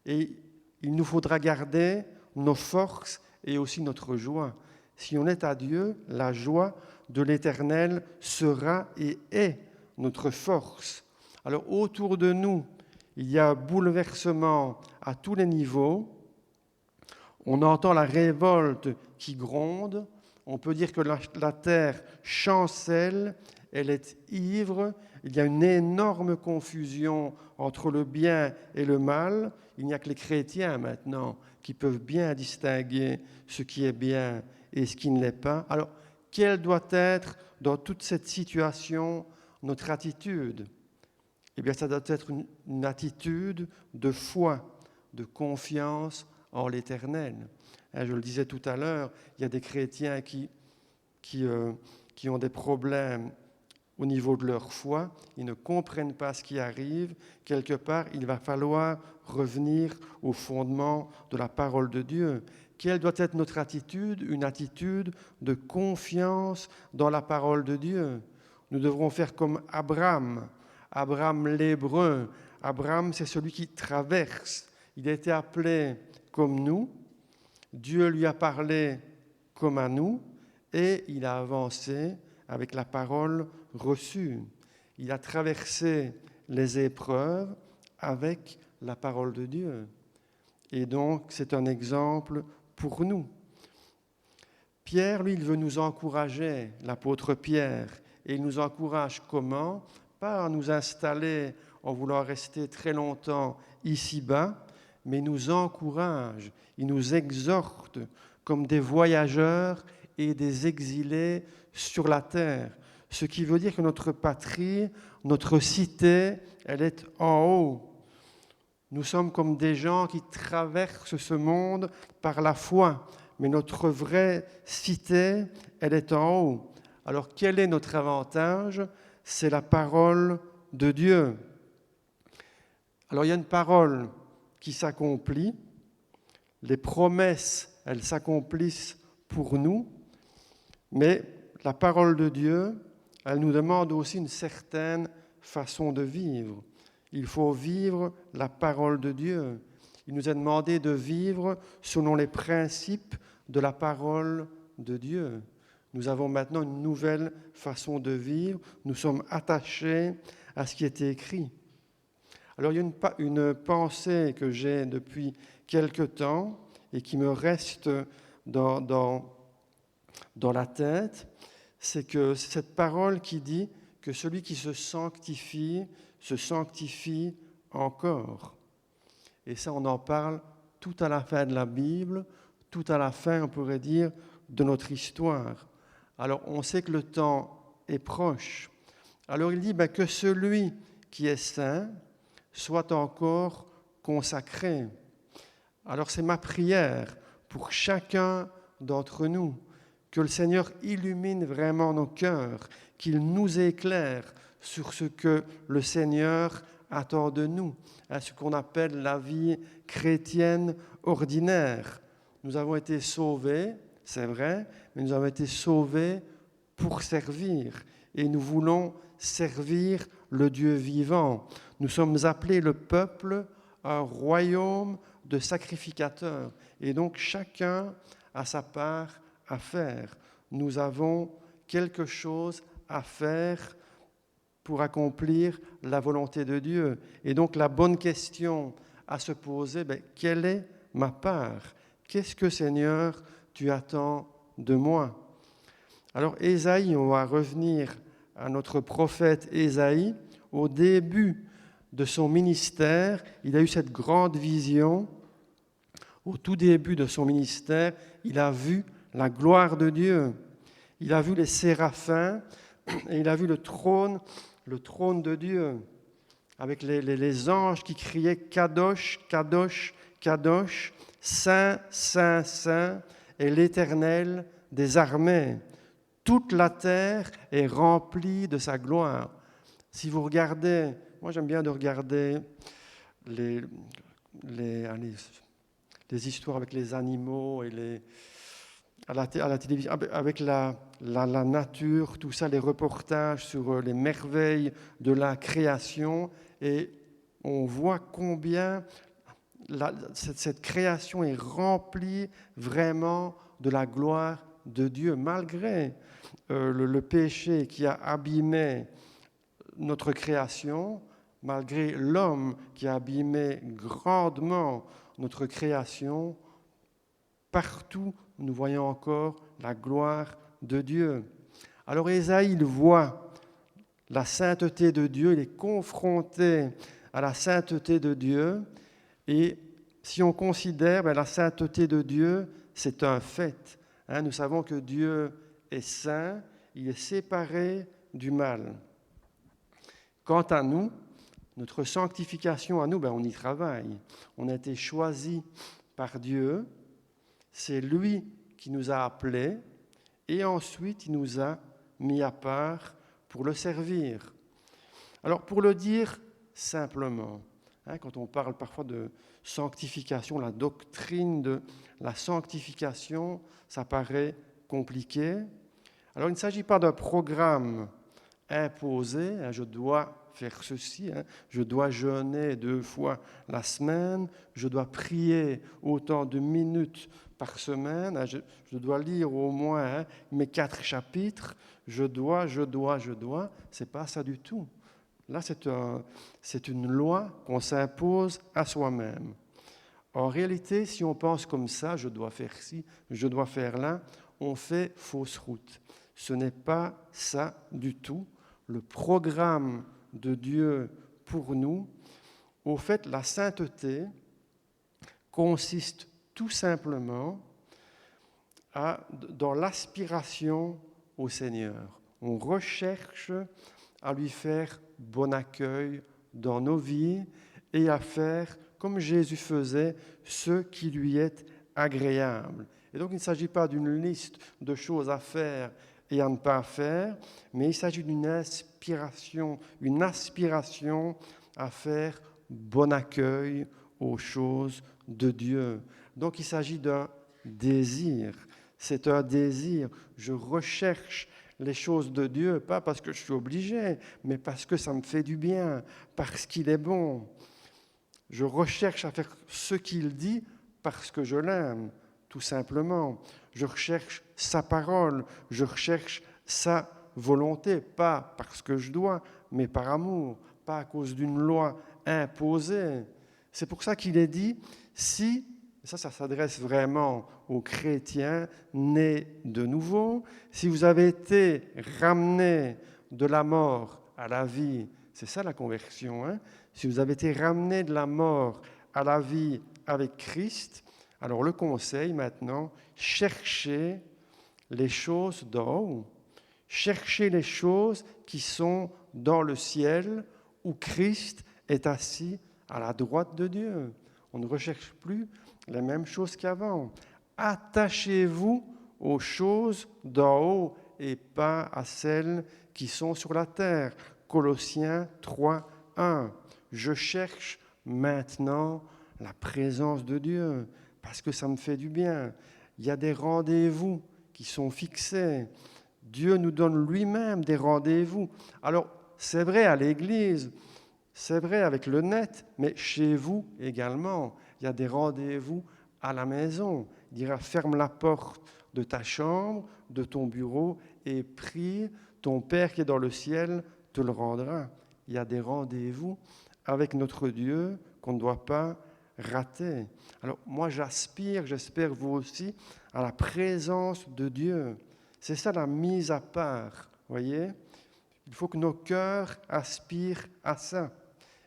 et il nous faudra garder nos forces et aussi notre joie. Si on est à Dieu, la joie de l'Éternel sera et est notre force. Alors autour de nous, il y a un bouleversement à tous les niveaux. On entend la révolte qui gronde. On peut dire que la terre chancelle, elle est ivre. Il y a une énorme confusion entre le bien et le mal. Il n'y a que les chrétiens maintenant qui peuvent bien distinguer ce qui est bien et ce qui ne l'est pas. Alors, quelle doit être dans toute cette situation notre attitude ? Eh bien, ça doit être une attitude de foi, de confiance en l'Éternel. Je le disais tout à l'heure, il y a des chrétiens qui ont des problèmes au niveau de leur foi, ils ne comprennent pas ce qui arrive. Quelque part, il va falloir revenir au fondement de la parole de Dieu. Quelle doit être notre attitude ? Une attitude de confiance dans la parole de Dieu. Nous devrons faire comme Abraham l'Hébreu. Abraham, c'est celui qui traverse. Il a été appelé comme nous. Dieu lui a parlé comme à nous et il a avancé avec la parole reçue. Il a traversé les épreuves avec la parole de Dieu. Et donc, c'est un exemple pour nous. Pierre, lui, il veut nous encourager, l'apôtre Pierre. Et il nous encourage comment ? Pas à nous installer en voulant rester très longtemps ici-bas, mais il nous encourage, il nous exhorte comme des voyageurs et des exilés sur la terre. Ce qui veut dire que notre patrie, notre cité, elle est en haut. Nous sommes comme des gens qui traversent ce monde par la foi, mais notre vraie cité, elle est en haut. Alors quel est notre avantage ? C'est la parole de Dieu. Alors il y a une parole qui s'accomplit, les promesses, elles s'accomplissent pour nous, mais la parole de Dieu, elle nous demande aussi une certaine façon de vivre. Il faut vivre la parole de Dieu. Il nous est demandé de vivre selon les principes de la parole de Dieu. Nous avons maintenant une nouvelle façon de vivre. Nous sommes attachés à ce qui est écrit. Alors, il y a une pensée que j'ai depuis quelque temps et qui me reste dans la tête, c'est que c'est cette parole qui dit que celui qui se sanctifie encore. Et ça, on en parle tout à la fin de la Bible, tout à la fin, on pourrait dire, de notre histoire. Alors, on sait que le temps est proche. Alors, il dit que celui qui est saint soit encore consacré. Alors, c'est ma prière pour chacun d'entre nous, que le Seigneur illumine vraiment nos cœurs, qu'il nous éclaire sur ce que le Seigneur attend de nous, à ce qu'on appelle la vie chrétienne ordinaire. Nous avons été sauvés, c'est vrai, mais nous avons été sauvés pour servir. Et nous voulons servir le Dieu vivant. Nous sommes appelés le peuple, un royaume de sacrificateurs. Et donc chacun a sa part à faire. Nous avons quelque chose à faire pour accomplir la volonté de Dieu. Et donc la bonne question à se poser, quelle est ma part? Qu'est-ce que, Seigneur, tu attends de moi? Alors Ésaïe, on va revenir à notre prophète Ésaïe. Au début de son ministère, il a eu cette grande vision. Au tout début de son ministère, il a vu la gloire de Dieu. Il a vu les séraphins et il a vu le trône de Dieu, avec les anges qui criaient « Kadosh, Kadosh, Kadosh, Saint, Saint, Saint, et l'Éternel des armées. Toute la terre est remplie de sa gloire. » Si vous regardez, moi j'aime bien de regarder les histoires avec les animaux et à la télévision, avec la nature, tout ça, les reportages sur les merveilles de la création, et on voit combien cette création est remplie vraiment de la gloire de Dieu, malgré le péché qui a abîmé notre création, malgré l'homme qui a abîmé grandement notre création. Partout, nous voyons encore la gloire de Dieu. Alors Ésaïe, il voit la sainteté de Dieu, il est confronté à la sainteté de Dieu, et si on considère la sainteté de Dieu, c'est un fait. Nous savons que Dieu est saint, il est séparé du mal. Quant à nous, notre sanctification à nous, on y travaille. On a été choisis par Dieu, c'est lui qui nous a appelés, et ensuite il nous a mis à part pour le servir. Alors pour le dire simplement, quand on parle parfois de sanctification, la doctrine de la sanctification, ça paraît compliqué. Alors il ne s'agit pas d'un programme imposé, je dois faire ceci, je dois jeûner 2 fois la semaine, je dois prier autant de minutes par semaine, je dois lire au moins mes 4 chapitres, je dois, c'est pas ça du tout. Là, c'est une loi qu'on s'impose à soi-même. En réalité, si on pense comme ça, je dois faire ci, je dois faire là, on fait fausse route. Ce n'est pas ça du tout. Le programme de Dieu pour nous, au fait, la sainteté consiste tout simplement dans l'aspiration au Seigneur. On recherche à lui faire bon accueil dans nos vies et à faire, comme Jésus faisait, ce qui lui est agréable. Et donc, il ne s'agit pas d'une liste de choses à faire et à ne pas faire, mais il s'agit d'une aspiration à faire bon accueil aux choses de Dieu. Donc, il s'agit d'un désir. C'est un désir. Je recherche les choses de Dieu, pas parce que je suis obligé, mais parce que ça me fait du bien, parce qu'il est bon. Je recherche à faire ce qu'il dit parce que je l'aime, tout simplement. Je recherche sa parole, je recherche sa volonté, pas parce que je dois, mais par amour, pas à cause d'une loi imposée. C'est pour ça qu'il est dit, si, ça s'adresse vraiment aux chrétiens nés de nouveau, si vous avez été ramenés de la mort à la vie, c'est ça la conversion, si vous avez été ramenés de la mort à la vie avec Christ, alors le conseil maintenant, cherchez les choses d'en haut, cherchez les choses qui sont dans le ciel où Christ est assis à la droite de Dieu. On ne recherche plus les mêmes choses qu'avant. Attachez-vous aux choses d'en haut et pas à celles qui sont sur la terre. Colossiens 3, 1. Je cherche maintenant la présence de Dieu parce que ça me fait du bien. Il y a des rendez-vous qui sont fixés. Dieu nous donne lui-même des rendez-vous. Alors, c'est vrai à l'Église, c'est vrai avec le net, mais chez vous également, il y a des rendez-vous à la maison. Il dira, ferme la porte de ta chambre, de ton bureau, et prie, ton Père qui est dans le ciel te le rendra. Il y a des rendez-vous avec notre Dieu qu'on ne doit pas rater. Alors moi j'aspire, j'espère vous aussi, à la présence de Dieu. C'est ça la mise à part, voyez ? Il faut que nos cœurs aspirent à ça.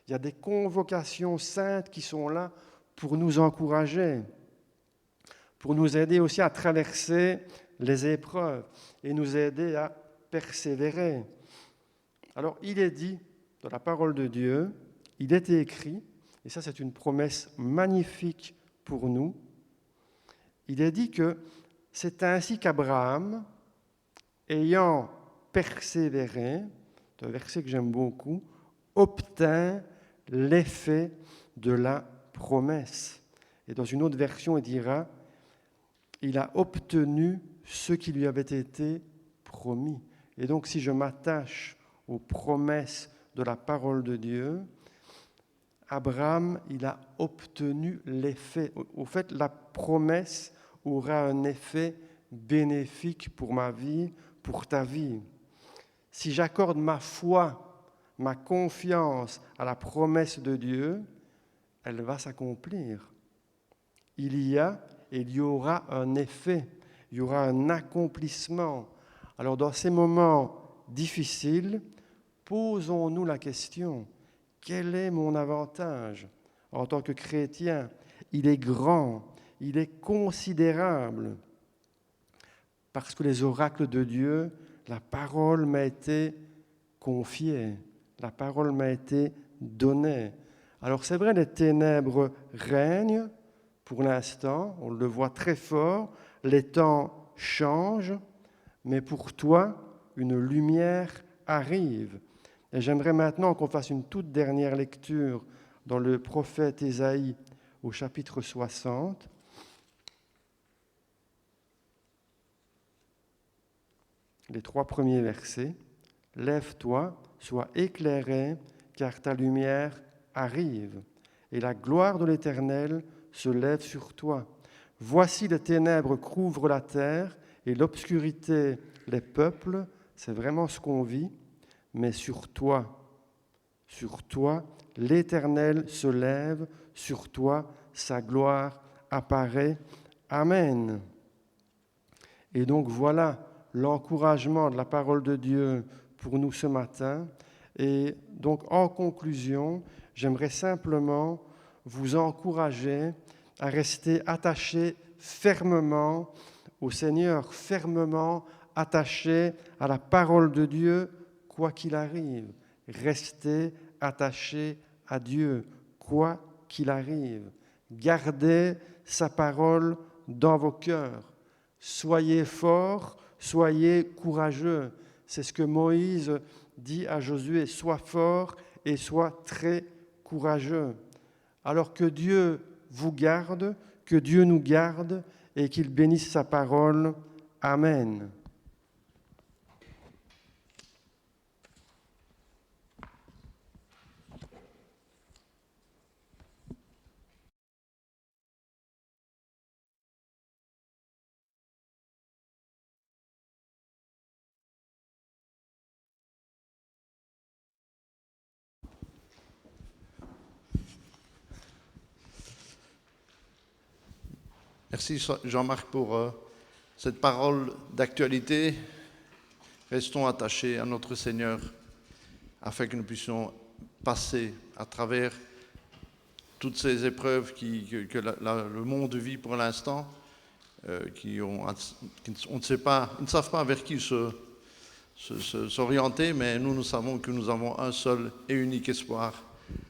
Il y a des convocations saintes qui sont là pour nous encourager, pour nous aider aussi à traverser les épreuves et nous aider à persévérer. Alors, il est dit dans la parole de Dieu, il est écrit, et ça c'est une promesse magnifique pour nous, il est dit que c'est ainsi qu'Abraham, ayant persévéré, c'est un verset que j'aime beaucoup, obtint l'effet de la promesse. Et dans une autre version, il dira, il a obtenu ce qui lui avait été promis. Et donc, si je m'attache aux promesses de la parole de Dieu, Abraham, il a obtenu l'effet. Au fait, la promesse aura un effet bénéfique pour ma vie, pour ta vie. Si j'accorde ma foi, ma confiance à la promesse de Dieu, elle va s'accomplir. Il y a et il y aura un effet, il y aura un accomplissement. Alors dans ces moments difficiles, posons-nous la question, quel est mon avantage en tant que chrétien ? Il est grand, il est considérable, parce que les oracles de Dieu, la parole m'a été confiée, la parole m'a été donnée. Alors c'est vrai, les ténèbres règnent pour l'instant, on le voit très fort, les temps changent, mais pour toi, une lumière arrive. Et j'aimerais maintenant qu'on fasse une toute dernière lecture dans le prophète Ésaïe au chapitre 60. Les 3 premiers versets. « Lève-toi, sois éclairé, car ta lumière arrive, et la gloire de l'Éternel se lève sur toi. Voici les ténèbres couvrent la terre, et l'obscurité les peuples. » C'est vraiment ce qu'on vit. Mais sur toi, l'Éternel se lève, sur toi, sa gloire apparaît. Amen. Et donc voilà l'encouragement de la parole de Dieu pour nous ce matin. Et donc en conclusion, j'aimerais simplement vous encourager à rester attachés fermement au Seigneur, fermement attachés à la parole de Dieu, quoi qu'il arrive. Restez attachés à Dieu, quoi qu'il arrive. Gardez sa parole dans vos cœurs. Soyez forts, soyez courageux. C'est ce que Moïse dit à Josué, sois fort et sois très courageux. Alors que Dieu vous garde, que Dieu nous garde et qu'il bénisse sa parole. Amen. Merci Jean-Marc pour cette parole d'actualité. Restons attachés à notre Seigneur afin que nous puissions passer à travers toutes ces épreuves que le monde vit pour l'instant, on ne sait pas, ils ne savent pas vers qui s'orienter, mais nous savons que nous avons un seul et unique espoir,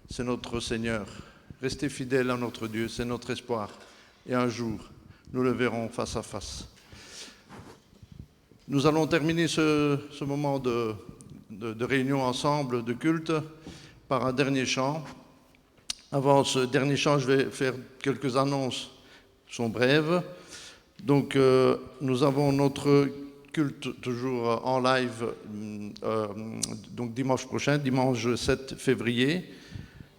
c'est notre Seigneur. Restez fidèles à notre Dieu, c'est notre espoir. Et un jour, nous le verrons face à face. Nous allons terminer ce moment de réunion ensemble, de culte, par un dernier chant. Avant ce dernier chant, je vais faire quelques annonces, sont brèves. Donc, nous avons notre culte toujours en live, donc dimanche prochain, dimanche 7 février.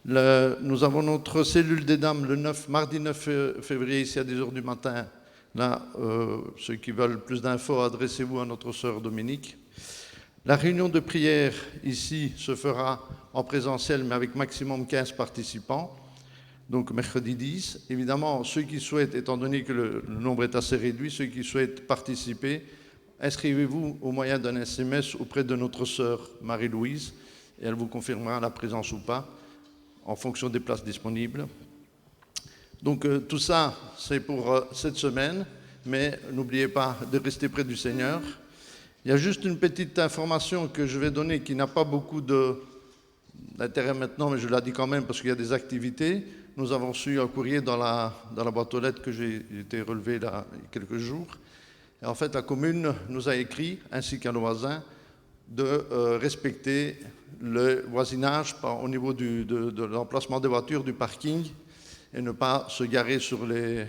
Nous avons notre cellule des dames le mardi 9 février, ici à 10h du matin. Là, ceux qui veulent plus d'infos, adressez-vous à notre sœur Dominique. La réunion de prière ici se fera en présentiel, mais avec maximum 15 participants, donc mercredi 10. Évidemment, ceux qui souhaitent, étant donné que le nombre est assez réduit, ceux qui souhaitent participer, inscrivez-vous au moyen d'un SMS auprès de notre sœur Marie-Louise, et elle vous confirmera la présence ou pas, en fonction des places disponibles. Donc tout ça, c'est pour cette semaine, mais n'oubliez pas de rester près du Seigneur. Il y a juste une petite information que je vais donner qui n'a pas beaucoup d'intérêt maintenant, mais je la dis quand même parce qu'il y a des activités. Nous avons reçu un courrier dans la boîte aux lettres que j'ai été relevé là, il y a quelques jours. Et en fait, la commune nous a écrit, ainsi qu'à nos voisins, de respecter le voisinage au niveau de l'emplacement des voitures, du parking, et ne pas se garer sur les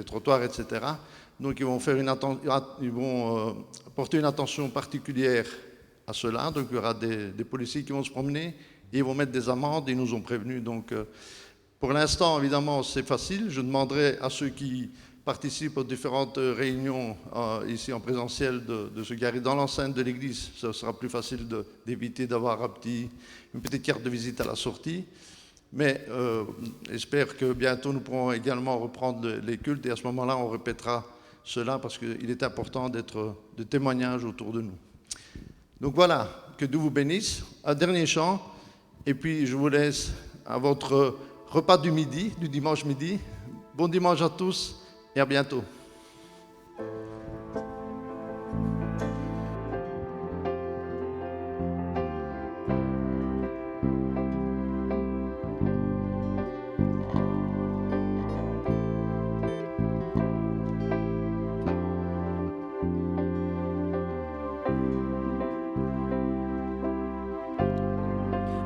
trottoirs, etc. Donc ils vont porter une attention particulière à cela. Donc il y aura des policiers qui vont se promener et ils vont mettre des amendes. Ils nous ont prévenus. Donc pour l'instant, évidemment, c'est facile. Je demanderai à ceux qui participent aux différentes réunions ici en présentiel de se garer dans l'enceinte de l'église. Ce sera plus facile d'éviter d'avoir une petite carte de visite à la sortie. Mais j'espère que bientôt nous pourrons également reprendre les cultes et à ce moment-là, on répétera cela parce qu'il est important d'être de témoignage autour de nous. Donc voilà, que Dieu vous bénisse. Un dernier chant, et puis je vous laisse à votre repas du midi, du dimanche midi. Bon dimanche à tous et à bientôt.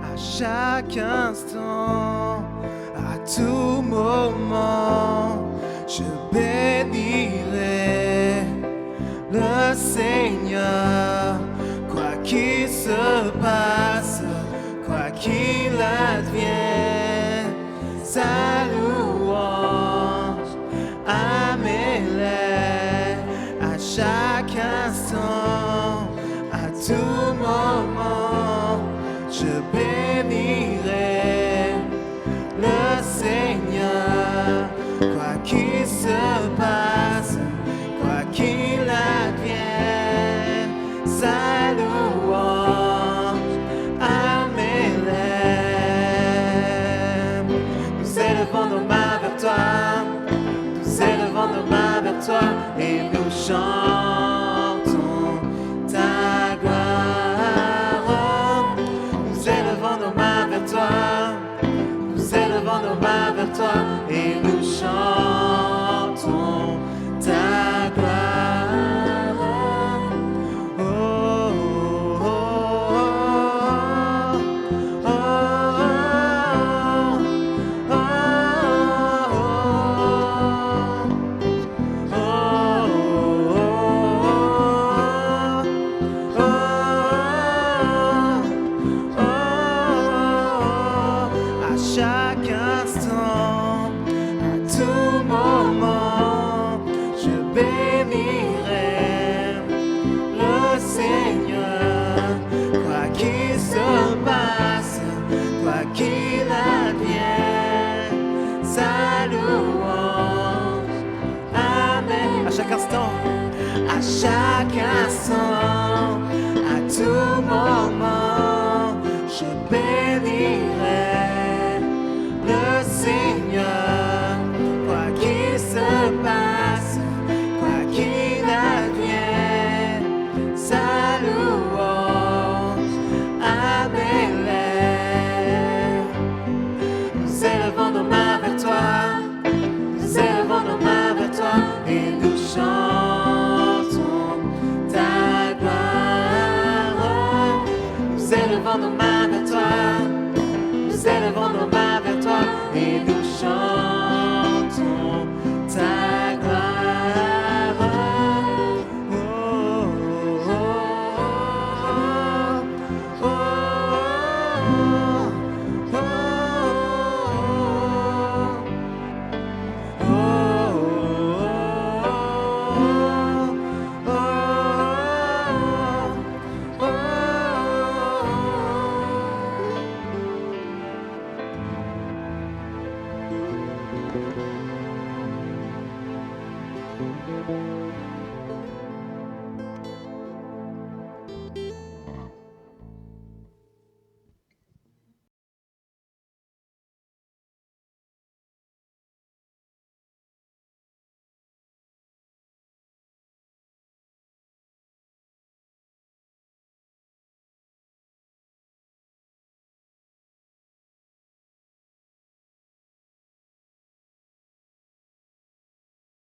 À chaque instant, à tout moment, je bénirai le Seigneur. Quoi qu'il se passe, quoi qu'il advienne, sa louange à mes lèvres. À chaque instant, à tout moment, je bénirai le Seigneur. Quoi qu'il se passe, quoi qu'il advienne, sa louange à mes lèvres. Nous élevons nos mains vers toi, nous élevons nos mains vers toi et nous chantons ta gloire. Nous élevons nos mains vers toi, nous élevons nos mains vers toi et nous chantons ta gloire. Oh, oh, oh, oh, oh, à chaque instant, à tout moment, je bénirai le Seigneur. Quoi qu'il se passe, quoi qu'il advienne, sa louange. Amen. À chaque instant, à chaque instant, à tout moment, je bénirai le Seigneur. Quoi qu'il se passe, quoi qu'il advienne, sa louange à mes lèvres. Nous élevons nos mains vers toi, nous élevons nos mains vers toi et nous chantons ta gloire. Nous élevons nos mains